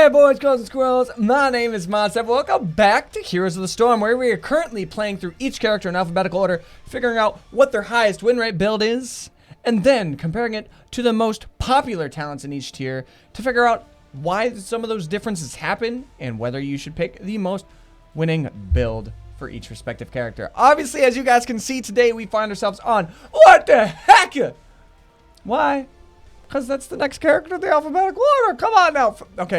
there, boys, girls, and squirrels. My name is Modstab. Welcome back to Heroes of the Storm, where we are currently playing through each character in alphabetical order, figuring out what their highest win rate build is, and then comparing it to the most popular talents in each tier to figure out why some of those differences happen and whether you should pick the most winning build for each respective character. Obviously, as you guys can see today, we find ourselves on what the heck? Why? Because that's the next character in the alphabetical order. Come on now. Okay.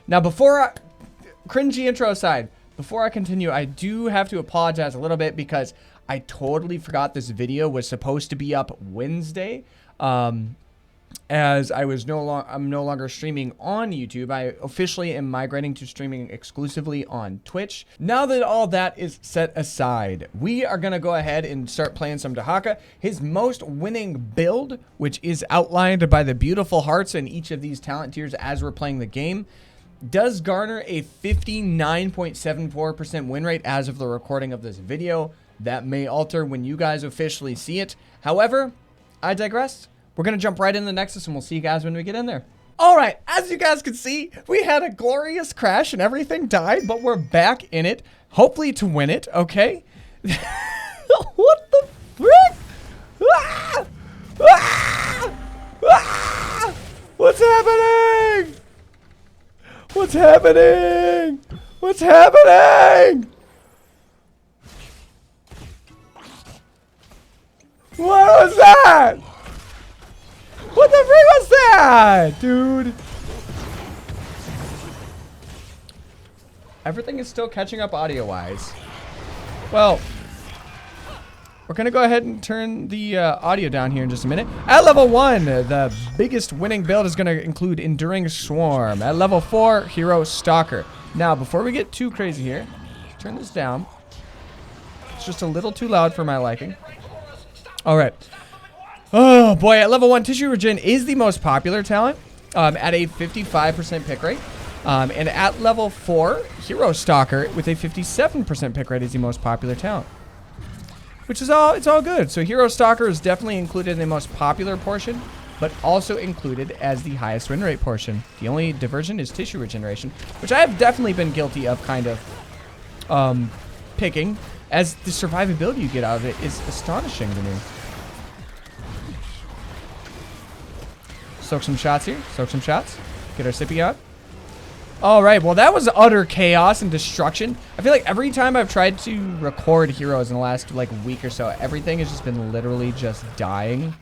Now, cringy intro aside, before I continue, I do have to apologize a little bit because I totally forgot this video was supposed to be up Wednesday. As I'm no longer streaming on YouTube. I officially am migrating to streaming exclusively on Twitch. Now that all that is set aside, we are going to go ahead and start playing some Dehaka. His most winning build, which is outlined by the beautiful hearts in each of these talent tiers as we're playing the game, does garner a 59.74% win rate as of the recording of this video. That may alter when you guys officially see it. However, I digress. We're going to jump right in the Nexus and we'll see you guys when we get in there. All right, as you guys can see, we had a glorious crash and everything died, but we're back in it, hopefully to win it, okay? What the frick? Ah! Ah! Ah! What's happening? What's happening? What's happening? What was that? What the frick was that, dude? Everything is still catching up audio-wise. Well, we're going to go ahead and turn the audio down here in just a minute. At level 1, the biggest winning build is going to include Enduring Swarm. At level 4, Hero Stalker. Now, before we get too crazy here, turn this down. It's just a little too loud for my liking. All right. Oh boy, at level 1, Tissue Regen is the most popular talent at a 55% pick rate. And at level 4, Hero Stalker with a 57% pick rate is the most popular talent. Which is it's all good. So Hero Stalker is definitely included in the most popular portion, but also included as the highest win rate portion. The only diversion is Tissue Regeneration, which I have definitely been guilty of kind of picking, as the survivability you get out of it is astonishing to me. Soak some shots here. Soak some shots. Get our sippy out. All right. Well, that was utter chaos and destruction. I feel like every time I've tried to record heroes in the last like week or so, everything has just been literally just dying.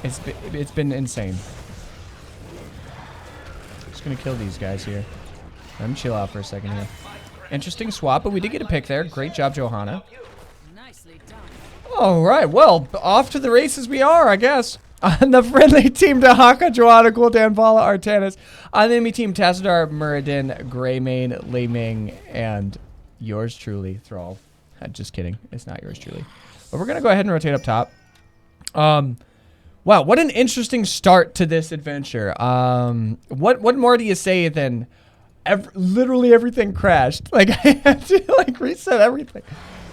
It's been insane. Just gonna kill these guys here. Let them chill out for a second here. Interesting swap, but we did get a pick there. Great job, Johanna. All right. Well, off to the races we are, I guess. On the friendly team, Dehaka, Joanna, Gul'dan, Vala, Artanis. On the enemy team, Tassadar, Muradin, Greymane, Lei Ming, and yours truly, Thrall. Just kidding. It's not yours truly. But we're going to go ahead and rotate up top. Wow, what an interesting start to this adventure. What more do you say than literally everything crashed? Like, I had to, like, reset everything.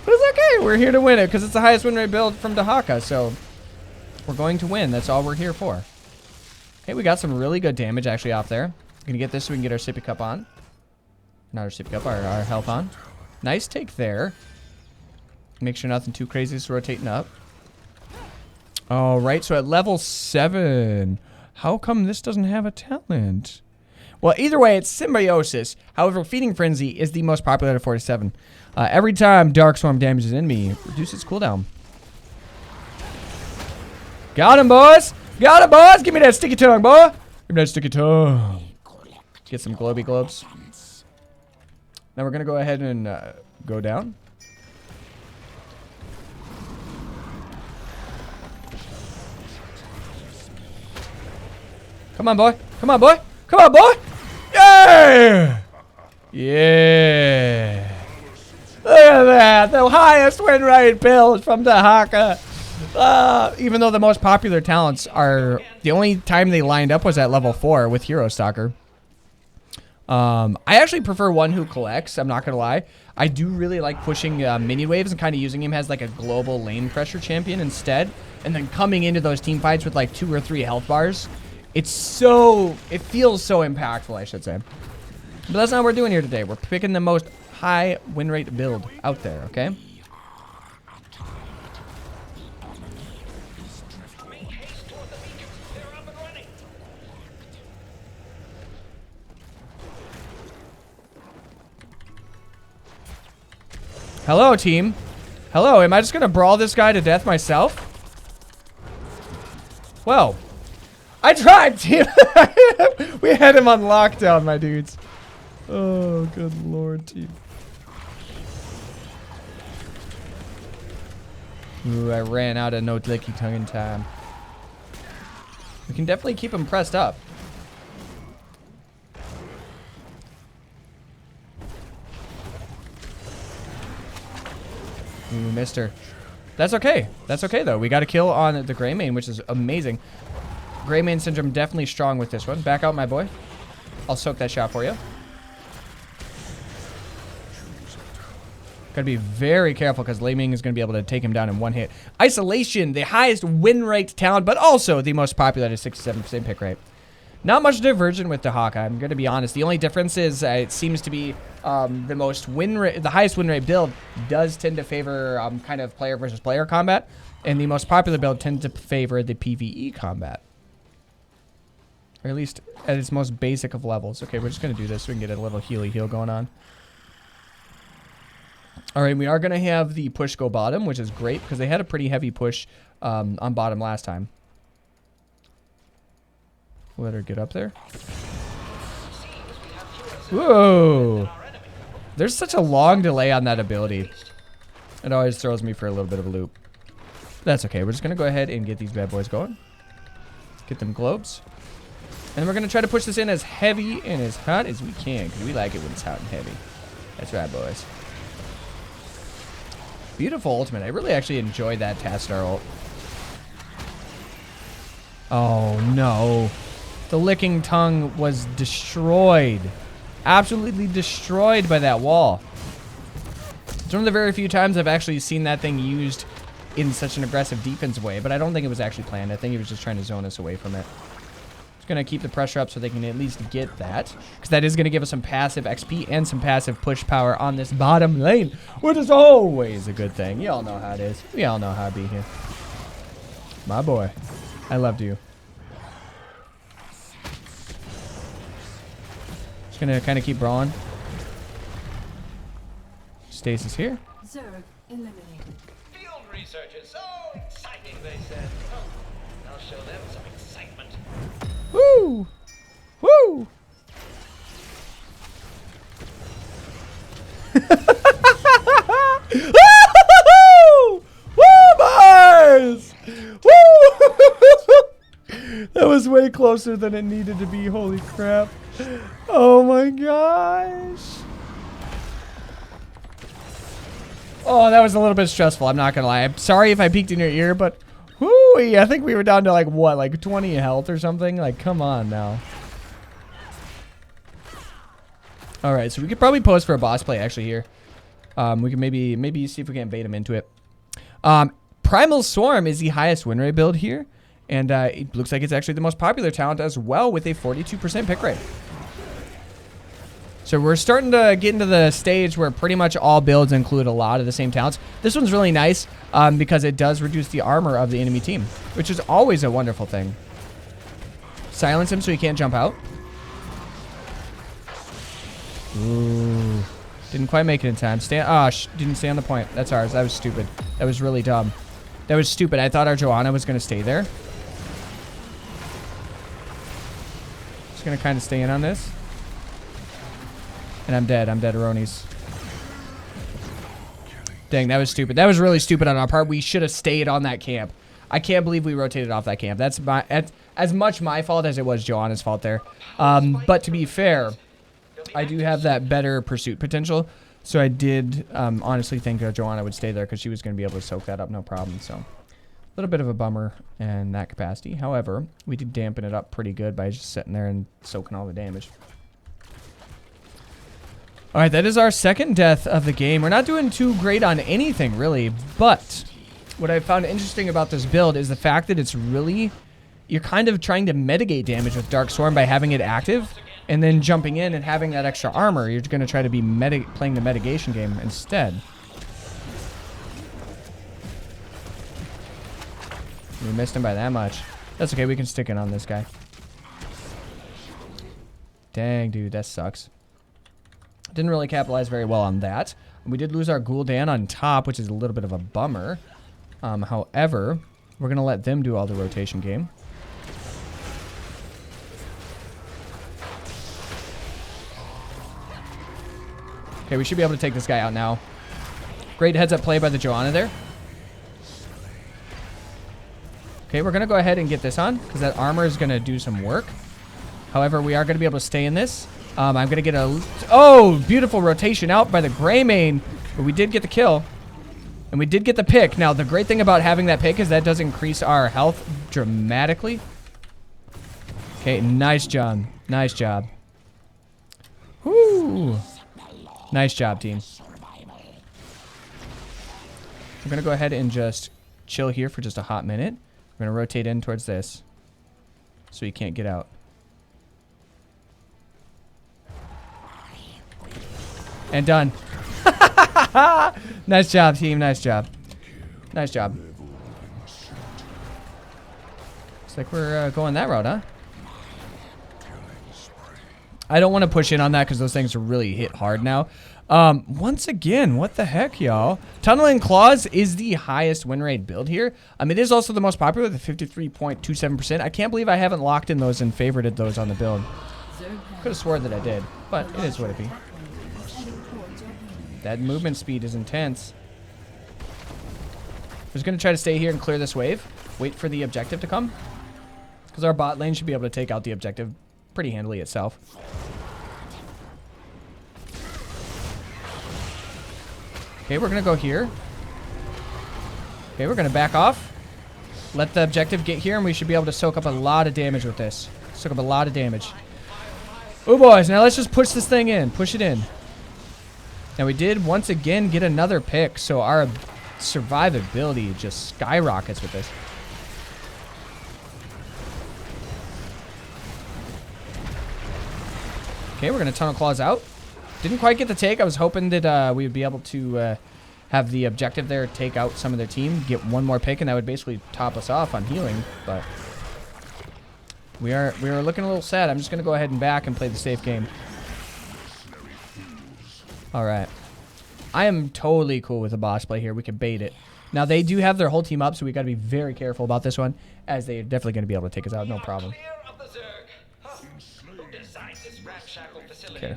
But it's okay. We're here to win it because it's the highest win rate build from Dehaka, so we're going to win. That's all we're here for. Okay, we got some really good damage actually off there. We're gonna get this so we can get our sippy cup on. Not our sippy cup, our health on. Nice take there. Make sure nothing too crazy is rotating up. All right, so at level 7, how come this doesn't have a talent? Well, either way, it's Symbiosis. However, Feeding Frenzy is the most popular at 47. Every time Dark Swarm damages an enemy, reduces cooldown. Got him, boys! Got him, boys! Give me that sticky tongue, boy! Give me that sticky tongue. Get some globy globes. Now we're gonna go ahead and go down. Come on, boy! Come on, boy! Come on, boy! Yeah! Yeah! Look at that! The highest win rate build from Dehaka! Even though the most popular talents are, the only time they lined up was at level 4 with Hero Stalker. I actually prefer one who collects, I'm not gonna lie. I do really like pushing mini waves and kind of using him as like a global lane pressure champion instead. And then coming into those team fights with like 2 or 3 health bars It's so, it feels so impactful, I should say. But that's not what we're doing here today. We're picking the most high win rate build out there, okay? Hello, team. Hello, am I just gonna brawl this guy to death myself? Well, I tried, team. We had him on lockdown, my dudes. Oh, good lord, team. Ooh, I ran out of no licky tongue in time. We can definitely keep him pressed up. Ooh, missed her. That's okay. That's okay, though. We got a kill on the Greymane, which is amazing. Greymane syndrome definitely strong with this one. Back out, my boy. I'll soak that shot for you. Gotta be very careful because Lei Ming is going to be able to take him down in one hit. Isolation, the highest win rate talent, but also the most popular at a 67% pick rate. Not much divergent with Dehaka, I'm going to be honest. The only difference is it seems to be the most win rate, the highest win rate build does tend to favor kind of player versus player combat, and the most popular build tends to favor the PvE combat. Or at least at its most basic of levels. Okay, we're just going to do this so we can get a little healy heal going on. Alright, we are going to have the push go bottom, which is great because they had a pretty heavy push on bottom last time. Let her get up there. Whoa! There's such a long delay on that ability. It always throws me for a little bit of a loop. That's okay. We're just going to go ahead and get these bad boys going. Get them globes. And then we're going to try to push this in as heavy and as hot as we can because we like it when it's hot and heavy. That's right, boys. Beautiful ultimate. I really actually enjoyed that Tassadar ult. Oh, no. The licking tongue was destroyed. Absolutely destroyed by that wall. It's one of the very few times I've actually seen that thing used in such an aggressive defensive way, but I don't think it was actually planned. I think he was just trying to zone us away from it. Just going to keep the pressure up so they can at least get that, because that is going to give us some passive XP and some passive push power on this bottom lane, which is always a good thing. You all know how it is. We all know how to be here. My boy. I loved you. Just gonna kind of keep brawling. Stasis here. Zerg eliminated. Field research is so exciting, they said. Oh, I'll show them some excitement. Woo! Woo! Woo, boys! Woo! That was way closer than it needed to be. Holy crap. Oh my gosh. Oh, that was a little bit stressful. I'm not going to lie. I'm sorry if I peeked in your ear, but whoo, I think we were down to like what, like 20 health or something? Like, come on now. All right, so we could probably pose for a boss play actually here. We can maybe see if we can bait him into it. Primal Swarm is the highest win rate build here. And it looks like it's actually the most popular talent as well with a 42% pick rate. So we're starting to get into the stage where pretty much all builds include a lot of the same talents. This one's really nice because it does reduce the armor of the enemy team, which is always a wonderful thing. Silence him so he can't jump out. Ooh. Didn't quite make it in time. Didn't stay on the point. That's ours. That was stupid. That was really dumb. That was stupid. I thought our Joanna was going to stay there. Just going to kind of stay in on this. And I'm dead. I'm dead, Aronies. Dang, that was stupid. That was really stupid on our part. We should have stayed on that camp. I can't believe we rotated off that camp. That's as much my fault as it was Joanna's fault there. But to be fair, I do have that better pursuit potential. So I did honestly think Joanna would stay there because she was going to be able to soak that up no problem. So a little bit of a bummer in that capacity. However, we did dampen it up pretty good by just sitting there and soaking all the damage. All right, that is our second death of the game. We're not doing too great on anything, really. But what I found interesting about this build is the fact that it's really you're kind of trying to mitigate damage with Dark Storm by having it active and then jumping in and having that extra armor. You're going to try to be playing the mitigation game instead. We missed him by that much. That's okay. We can stick in on this guy. Dang, dude. That sucks. Didn't really capitalize very well on that. We did lose our Gul'dan on top, which is a little bit of a bummer. However, we're going to let them do all the rotation game. Okay, we should be able to take this guy out now. Great heads-up play by the Johanna there. Okay, we're going to go ahead and get this on, because that armor is going to do some work. However, we are going to be able to stay in this. I'm going to get a... Oh, beautiful rotation out by the Greymane. But we did get the kill. And we did get the pick. Now, the great thing about having that pick is that does increase our health dramatically. Okay, nice job. Nice job. Woo! Nice job, team. We're going to go ahead and just chill here for just a hot minute. We're going to rotate in towards this so he can't get out. And done. Nice job, team. Nice job. Nice job. Looks like we're going that route, huh? I don't want to push in on that because those things are really hit hard now. Once again, what the heck, y'all? Tunneling Claws is the highest win rate build here. It is also the most popular with a 53.27%. I can't believe I haven't locked in those and favorited those on the build. Could have swore that I did, but it is what it be. That movement speed is intense. We're just going to try to stay here and clear this wave. Wait for the objective to come. Because our bot lane should be able to take out the objective pretty handily itself. Okay, we're going to go here. Okay, we're going to back off. Let the objective get here, and we should be able to soak up a lot of damage with this. Soak up a lot of damage. Oh, boys. Now let's just push this thing in. Push it in. Now, we did once again get another pick, so our survivability just skyrockets with this. Okay, we're going to Tunnel Claws out. Didn't quite get the take. I was hoping that we would be able to have the objective there take out some of their team, get one more pick, and that would basically top us off on healing. But we are looking a little sad. I'm just going to go ahead and back and play the safe game. All right. I am totally cool with the boss play here. We can bait it. Now, they do have their whole team up, so we got to be very careful about this one, as they're definitely going to be able to take us out. No problem. Okay.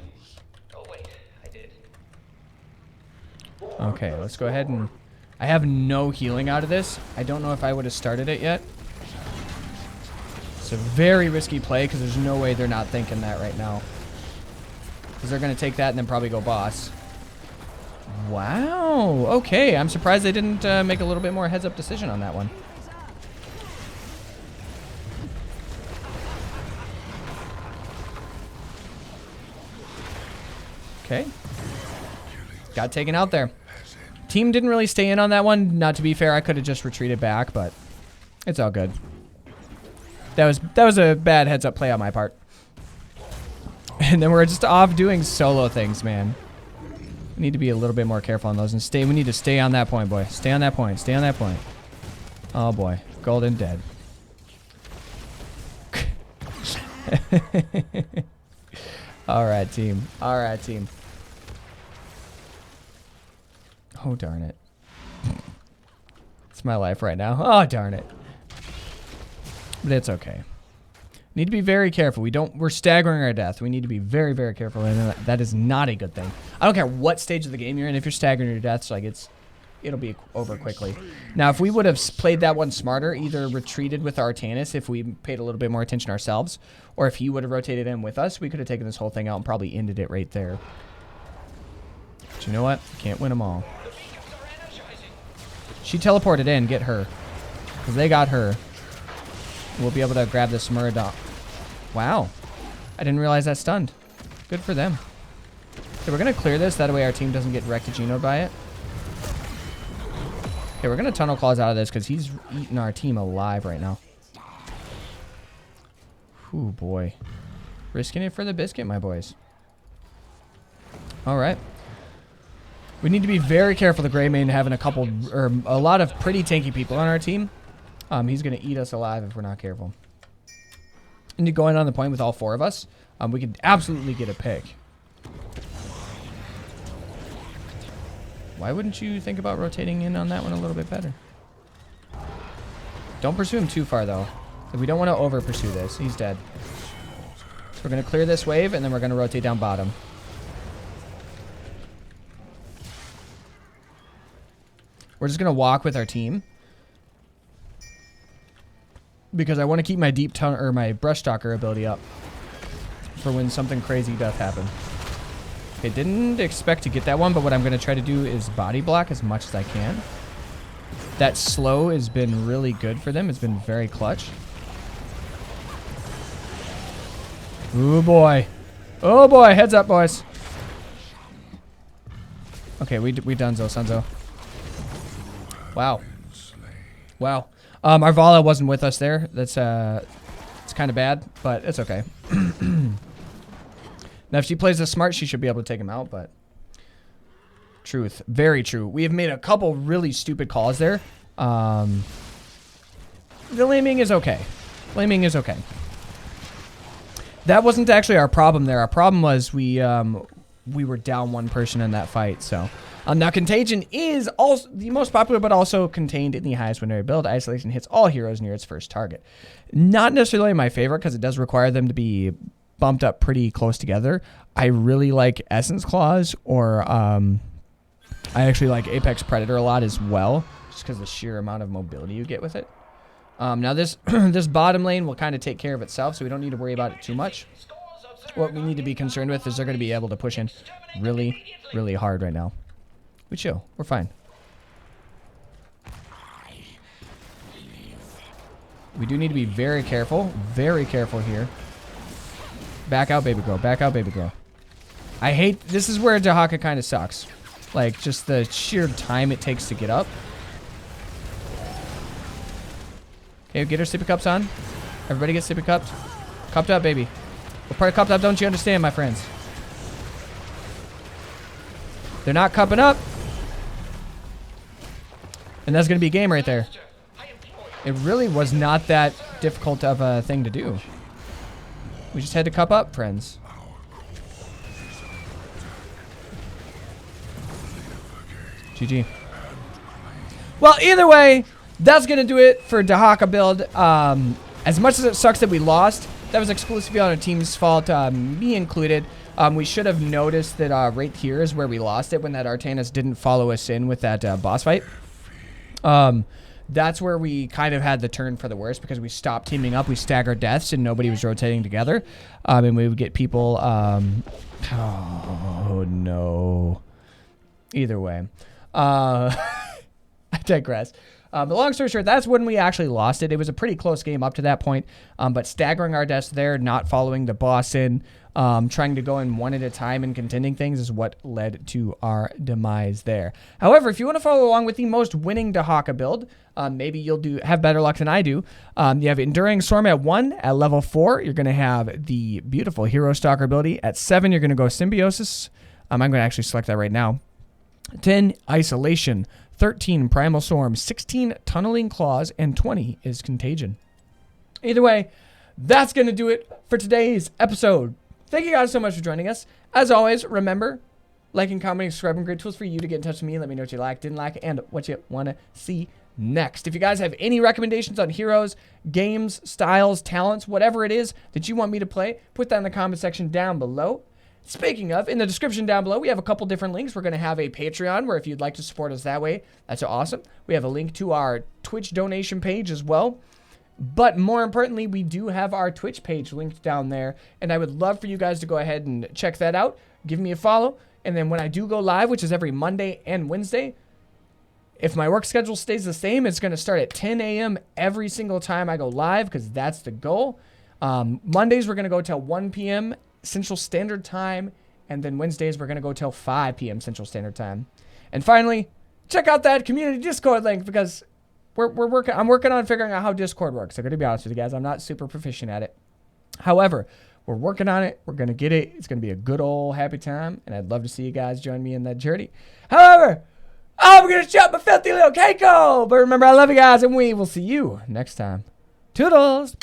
Oh wait, I did. Okay, let's go ahead and... I have no healing out of this. I don't know if I would have started it yet. It's a very risky play because there's no way they're not thinking that right now. Because they're going to take that and then probably go boss. Wow. Okay, I'm surprised they didn't make a little bit more heads-up decision on that one. Okay. Got taken out there. Team didn't really stay in on that one. Not to be fair, I could have just retreated back, but it's all good. That was a bad heads-up play on my part. And then we're just off doing solo things, man. We need to be a little bit more careful on those and stay. We need to stay on that point, boy. Stay on that point. Stay on that point. Oh, boy. Golden dead. All right, team. All right, team. Oh, darn it. It's my life right now. Oh, darn it. But it's okay. Need to be very careful. We're staggering our death. We need to be very, very careful. And that is not a good thing. I don't care what stage of the game you're in. If you're staggering your deaths, like it'll be over quickly. Now, if we would have played that one smarter, either retreated with Artanis if we paid a little bit more attention ourselves, or if he would have rotated in with us, we could have taken this whole thing out and probably ended it right there. But you know what? Can't win them all. She teleported in. Get her. Because they got her. We'll be able to grab this Murdoch. Wow. I didn't realize that stunned. Good for them. Okay, we're going to clear this. That way our team doesn't get Rectagino'd by it. Okay, we're going to Tunnel Claws out of this because he's eating our team alive right now. Ooh, boy. Risking it for the biscuit, my boys. All right. We need to be very careful, the Greymane having a lot of pretty tanky people on our team. He's going to eat us alive if we're not careful. And going on the point with all 4 of us, we could absolutely get a pick. Why wouldn't you think about rotating in on that one a little bit better? Don't pursue him too far, though. We don't want to over-pursue this. He's dead. So we're going to clear this wave, and then we're going to rotate down bottom. We're just going to walk with our team. Because I want to keep my my brush stalker ability up. For when something crazy does happen. Okay, didn't expect to get that one, but what I'm going to try to do is body block as much as I can. That slow has been really good for them. It's been very clutch. Ooh, boy. Oh, boy. Heads up, boys. Okay, we donezo, Sunzo. Wow. Wow. Our Vala wasn't with us there. That's it's kind of bad, but it's okay. Now, if she plays this smart, she should be able to take him out, but... Truth. Very true. We have made a couple really stupid calls there. The laming is okay. Laming is okay. That wasn't actually our problem there. Our problem was we were down 1 person in that fight, so... now, Contagion is also the most popular, but also contained in the highest win rate build. Isolation hits all heroes near its first target. Not necessarily my favorite, because it does require them to be bumped up pretty close together. I really like Essence Claws, or I actually like Apex Predator a lot as well, just because of the sheer amount of mobility you get with it. Now, this this bottom lane will kind of take care of itself, so we don't need to worry about it too much. What we need to be concerned with is they're going to be able to push in really, really hard right now. We chill. We're fine. We do need to be very careful. Very careful here. Back out, baby girl. Back out, baby girl. I hate... This is where Dehaka kind of sucks. Like, just the sheer time it takes to get up. Okay, get our sippy cups on. Everybody get sippy cupped. Cupped up, baby. What part of cupped up don't you understand, my friends? They're not cupping up. And that's going to be a game right there. It really was not that difficult of a thing to do. We just had to cup up, friends. GG. Well, either way, that's going to do it for Dehaka build. As much as it sucks that we lost, that was exclusively on our team's fault, me included. We should have noticed that right here is where we lost it when that Artanis didn't follow us in with that boss fight. That's where we kind of had the turn for the worse because we stopped teaming up. We staggered deaths and nobody was rotating together. And we would get people... oh, no. Either way. I digress. But long story short, that's when we actually lost it. It was a pretty close game up to that point. But staggering our deaths there, not following the boss in, trying to go in one at a time and contending things is what led to our demise there. However, if you want to follow along with the most winning Dehaka build, maybe you'll have better luck than I do. You have Enduring Storm at 1. At level 4, you're going to have the beautiful Hero Stalker ability. At 7, you're going to go Symbiosis. I'm going to actually select that right now. 10, Isolation. 13, Primal Storm. 16, Tunneling Claws. And 20 is Contagion. Either way, that's going to do it for today's episode. Thank you guys so much for joining us. As always, remember, liking, commenting, subscribing, great tools for you to get in touch with me. Let me know what you like, didn't like, and what you want to see next. If you guys have any recommendations on heroes, games, styles, talents, whatever it is that you want me to play, put that in the comment section down below. Speaking of, in the description down below, we have a couple different links. We're going to have a Patreon where if you'd like to support us that way, that's awesome. We have a link to our Twitch donation page as well. But more importantly, we do have our Twitch page linked down there. And I would love for you guys to go ahead and check that out. Give me a follow. And then when I do go live, which is every Monday and Wednesday, if my work schedule stays the same, it's going to start at 10 a.m. every single time I go live because that's the goal. Mondays, we're going to go till 1 p.m. Central Standard Time. And then Wednesdays, we're going to go till 5 p.m. Central Standard Time. And finally, check out that community Discord link because... I'm working on figuring out how Discord works. I'm going to be honest with you guys. I'm not super proficient at it. However, we're working on it. We're going to get it. It's going to be a good old happy time, and I'd love to see you guys join me in that journey. However, I'm going to shut my filthy little cake hole. But remember, I love you guys, and we will see you next time. Toodles!